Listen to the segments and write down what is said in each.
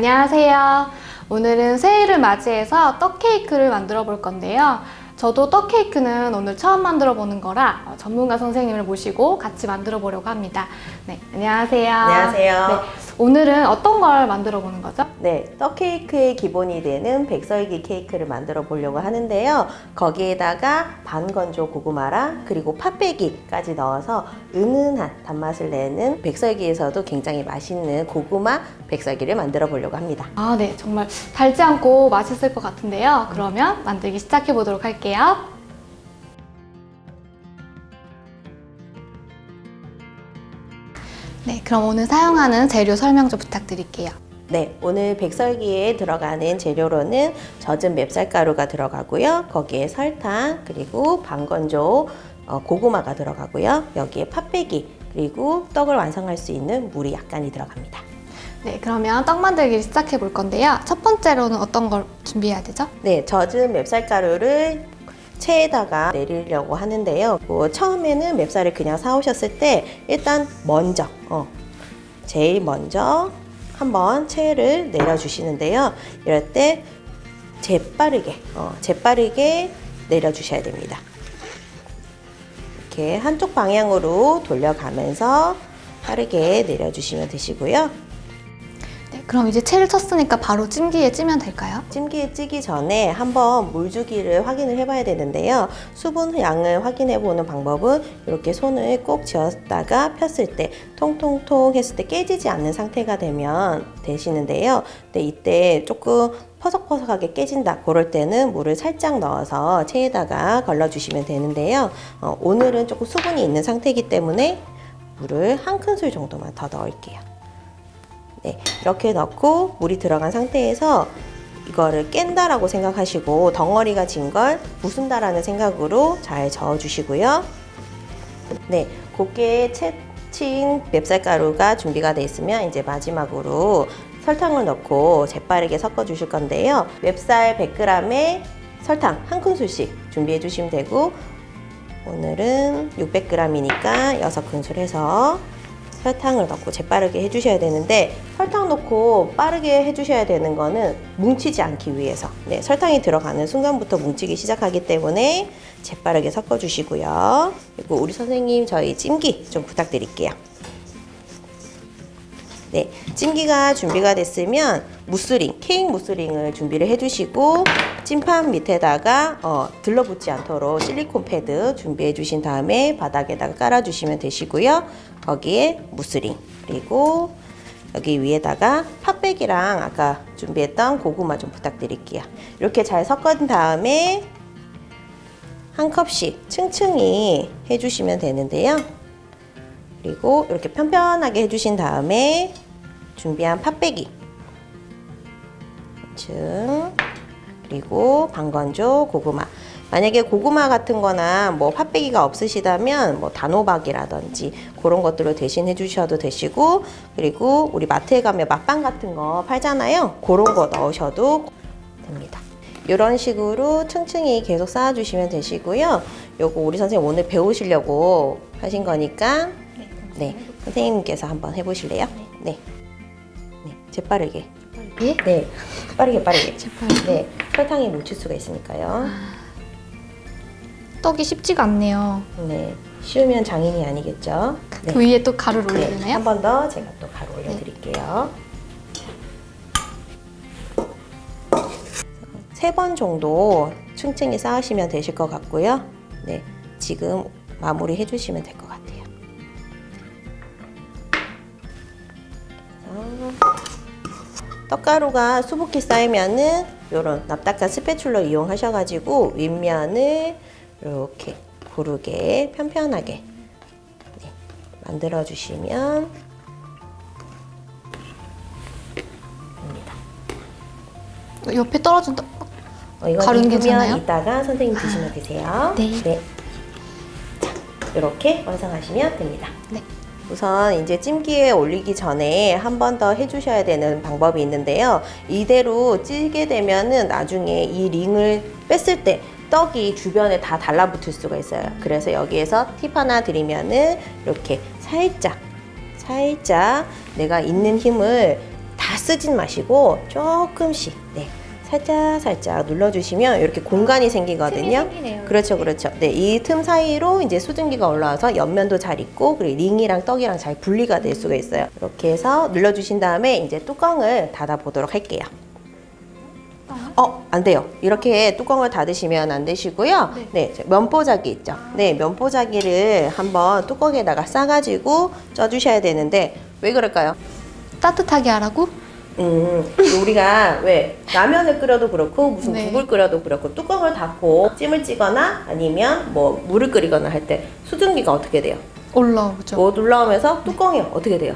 안녕하세요. 오늘은 새해를 맞이해서 떡 케이크를 만들어 볼 건데요. 저도 떡 케이크는 오늘 처음 만들어 보는 거라 전문가 선생님을 모시고 같이 만들어 보려고 합니다. 네, 안녕하세요. 안녕하세요. 네, 오늘은 어떤 걸 만들어 보는 거죠? 네, 떡 케이크의 기본이 되는 백설기 케이크를 만들어 보려고 하는데요. 거기에다가 반건조 고구마랑 그리고 팥배기까지 넣어서 은은한 단맛을 내는 백설기에서도 굉장히 맛있는 고구마 백설기를 만들어 보려고 합니다. 아, 네, 정말 달지 않고 맛있을 것 같은데요. 그러면 만들기 시작해 보도록 할게요. 네, 그럼 오늘 사용하는 재료 설명 좀 부탁드릴게요. 네, 오늘 백설기에 들어가는 재료로는 젖은 맵쌀가루가 들어가고요. 거기에 설탕, 그리고 반건조 고구마가 들어가고요. 여기에 팥배기, 그리고 떡을 완성할 수 있는 물이 약간이 들어갑니다. 네, 그러면 떡 만들기를 시작해 볼 건데요. 첫 번째로는 어떤 걸 준비해야 되죠? 네, 젖은 맵쌀가루를 체에다가 내리려고 하는데요. 처음에는 맵쌀을 그냥 사오셨을 때 일단 먼저 제일 먼저 한번 체를 내려주시는데요. 이럴 때 재빠르게 내려주셔야 됩니다. 이렇게 한쪽 방향으로 돌려가면서 빠르게 내려주시면 되시고요. 네, 그럼 이제 채를 쳤으니까 바로 찜기에 찌면 될까요? 찜기에 찌기 전에 한번 물주기를 확인을 해봐야 되는데요. 수분 양을 확인해 보는 방법은 이렇게 손을 꼭 쥐었다가 폈을 때 통통통 했을 때 깨지지 않는 상태가 되시는데요. 근데 이때 조금 퍼석퍼석하게 깨진다. 그럴 때는 물을 살짝 넣어서 체에다가 걸러주시면 되는데요. 오늘은 조금 수분이 있는 상태이기 때문에 물을 한 큰술 정도만 더 넣을게요. 네, 이렇게 넣고 물이 들어간 상태에서 이거를 깬다라고 생각하시고 덩어리가 진 걸 부순다라는 생각으로 잘 저어주시고요. 네, 곱게 채친 맵쌀가루가 준비가 되어 있으면 이제 마지막으로 설탕을 넣고 재빠르게 섞어 주실 건데요. 맵쌀 100g에 설탕 한 큰술씩 준비해 주시면 되고 오늘은 600g이니까 6큰술 해서 설탕을 넣고 재빠르게 해주셔야 되는데 설탕 넣고 빠르게 해주셔야 되는 거는 뭉치지 않기 위해서 설탕이 들어가는 순간부터 뭉치기 시작하기 때문에 재빠르게 섞어주시고요. 그리고 우리 선생님 저희 찜기 좀 부탁드릴게요. 네, 찜기가 준비가 됐으면 케이크 무스링을 준비를 해주시고 찜판 밑에다가 들러붙지 않도록 실리콘 패드 준비해 주신 다음에 바닥에다가 깔아주시면 되시고요. 거기에 무스링 그리고 여기 위에다가 팥배기랑 아까 준비했던 고구마 좀 부탁드릴게요. 이렇게 잘 섞은 다음에 한 컵씩 층층이 해주시면 되는데요. 그리고 이렇게 편편하게 해주신 다음에 준비한 팥배기 그리고 반건조 고구마. 만약에 고구마 같은 거나 뭐 팥배기가 없으시다면 뭐 단호박이라든지 그런 것들을 대신 해주셔도 되시고 그리고 우리 마트에 가면 맛빵 같은 거 팔잖아요. 그런 거 넣으셔도 됩니다. 이런 식으로 층층이 계속 쌓아주시면 되시고요. 요거 우리 선생님 오늘 배우시려고 하신 거니까 네, 선생님께서 한번 해보실래요? 네. 재빠르게. 네, 빠르게. 재빠르게. 네, 설탕이 뭉칠 수가 있으니까요. 떡이 쉽지가 않네요. 네, 쉬우면 장인이 아니겠죠? 네. 그 위에 또 가루를 올려야 되나요? 한 번 더 제가 또 가루 올려드릴게요. 3번 정도 층층이 쌓으시면 되실 것 같고요. 네, 지금 마무리 해주시면 될 것 같아요. 떡가루가 수북히 쌓이면은 이런 납작한 스패츌러 이용하셔가지고 윗면을 이렇게 고르게 편편하게 만들어 주시면 됩니다. 옆에 떨어진 떡 이건 가루는 익으면 괜찮아요? 이따가 선생님 드시면 되세요. 네. 자, 이렇게 완성하시면 됩니다. 네. 우선 이제 찜기에 올리기 전에 한 번 더 해주셔야 되는 방법이 있는데요. 이대로 찌게 되면은 나중에 이 링을 뺐을 때 떡이 주변에 다 달라붙을 수가 있어요. 그래서 여기에서 팁 하나 드리면은 이렇게 살짝 내가 있는 힘을 다 쓰진 마시고 조금씩 살짝 눌러주시면 이렇게 공간이 생기거든요. 생기네요. 그렇죠. 네, 이 틈 사이로 이제 수증기가 올라와서 옆면도 잘 익고 그리고 링이랑 떡이랑 잘 분리가 될 수가 있어요. 이렇게 해서 눌러주신 다음에 이제 뚜껑을 닫아 보도록 할게요. 안 돼요. 이렇게 뚜껑을 닫으시면 안 되시고요. 네, 면보자기 있죠. 네, 면보자기를 한번 뚜껑에다가 싸가지고 쪄주셔야 되는데 왜 그럴까요? 따뜻하게 하라고? 우리가 왜 라면을 끓여도 그렇고 무슨 네. 국을 끓여도 그렇고 뚜껑을 닫고 찜을 찌거나 아니면 뭐 물을 끓이거나 할 때 수증기가 어떻게 돼요? 올라오죠. 뭐 올라오면서 뚜껑이 어떻게 돼요?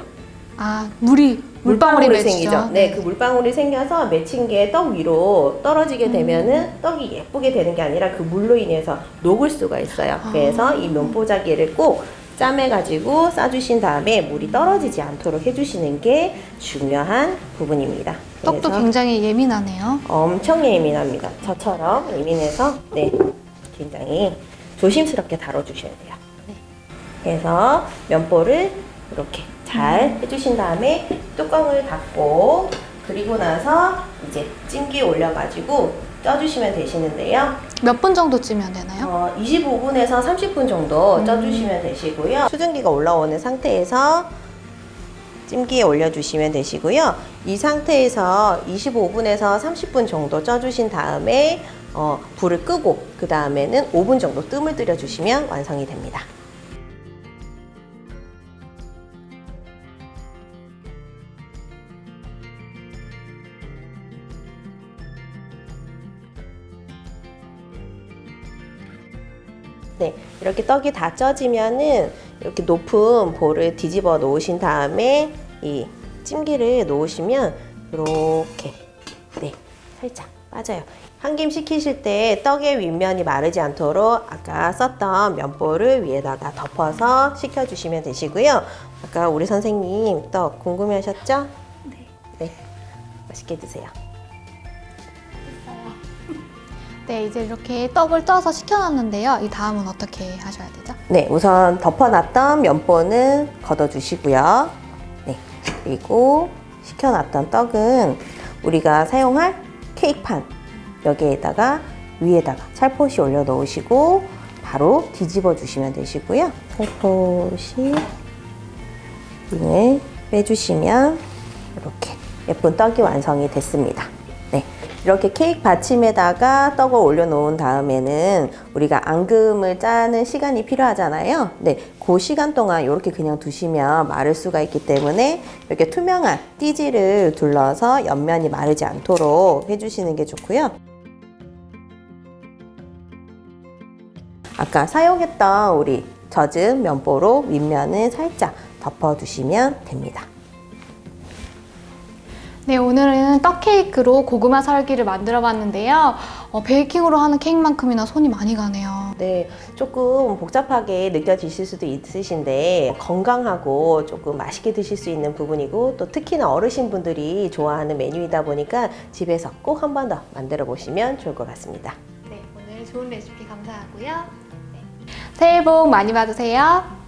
물방울이 맺히죠. 생기죠. 네, 그 물방울이 생겨서 맺힌 게 떡 위로 떨어지게 되면은 떡이 예쁘게 되는 게 아니라 그 물로 인해서 녹을 수가 있어요. 그래서 이 면보자기를 꼭 짜매가지고 싸주신 다음에 물이 떨어지지 않도록 해주시는 게 중요한 부분입니다. 떡도 그래서 굉장히 예민하네요. 엄청 예민합니다. 저처럼 예민해서 굉장히 조심스럽게 다뤄주셔야 돼요. 그래서 면보를 이렇게 잘 해주신 다음에 뚜껑을 닫고 그리고 나서 이제 찜기에 올려가지고 쪄주시면 되시는데요. 몇 분 정도 찌면 되나요? 25분에서 30분 정도 쪄주시면 되시고요. 수증기가 올라오는 상태에서 찜기에 올려주시면 되시고요. 이 상태에서 25분에서 30분 정도 쪄주신 다음에 불을 끄고 그 다음에는 5분 정도 뜸을 들여주시면 완성이 됩니다. 네, 이렇게 떡이 다 쪄지면은 이렇게 높은 볼을 뒤집어 놓으신 다음에 이 찜기를 놓으시면 이렇게 살짝 빠져요. 한 김 식히실 때 떡의 윗면이 마르지 않도록 아까 썼던 면보를 위에다가 덮어서 식혀주시면 되시고요. 아까 우리 선생님 떡 궁금해하셨죠? 네, 맛있게 드세요. 네, 이제 이렇게 떡을 쪄서 식혀놨는데요. 이 다음은 어떻게 하셔야 되죠? 네, 우선 덮어놨던 면보는 걷어주시고요. 네, 그리고 식혀놨던 떡은 우리가 사용할 케이크판 여기에다가 위에다가 살포시 올려 놓으시고 바로 뒤집어 주시면 되시고요. 살포시 링을 빼주시면 이렇게 예쁜 떡이 완성이 됐습니다. 네, 이렇게 케이크 받침에다가 떡을 올려놓은 다음에는 우리가 앙금을 짜는 시간이 필요하잖아요. 네, 그 시간 동안 이렇게 그냥 두시면 마를 수가 있기 때문에 이렇게 투명한 띠지를 둘러서 옆면이 마르지 않도록 해주시는 게 좋고요. 아까 사용했던 우리 젖은 면보로 윗면을 살짝 덮어두시면 됩니다. 네, 오늘은 떡 케이크로 고구마 설기를 만들어 봤는데요. 베이킹으로 하는 케이크만큼이나 손이 많이 가네요. 네, 조금 복잡하게 느껴지실 수도 있으신데 건강하고 조금 맛있게 드실 수 있는 부분이고 또 특히나 어르신분들이 좋아하는 메뉴이다 보니까 집에서 꼭 한 번 더 만들어 보시면 좋을 것 같습니다. 네, 오늘 좋은 레시피 감사하고요. 새해 복 많이 받으세요.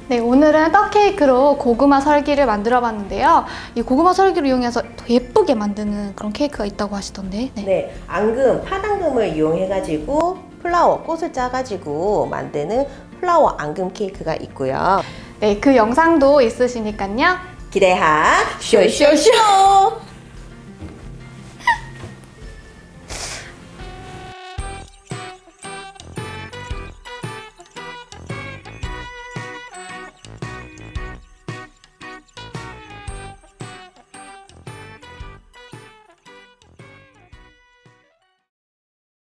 네, 오늘은 떡 케이크로 고구마 설기를 만들어 봤는데요. 이 고구마 설기를 이용해서 더 예쁘게 만드는 그런 케이크가 있다고 하시던데. 네, 앙금, 팥앙금을 이용해가지고 플라워, 꽃을 짜가지고 만드는 플라워 앙금 케이크가 있고요. 네, 그 영상도 있으시니까요. 기대하 쇼쇼쇼!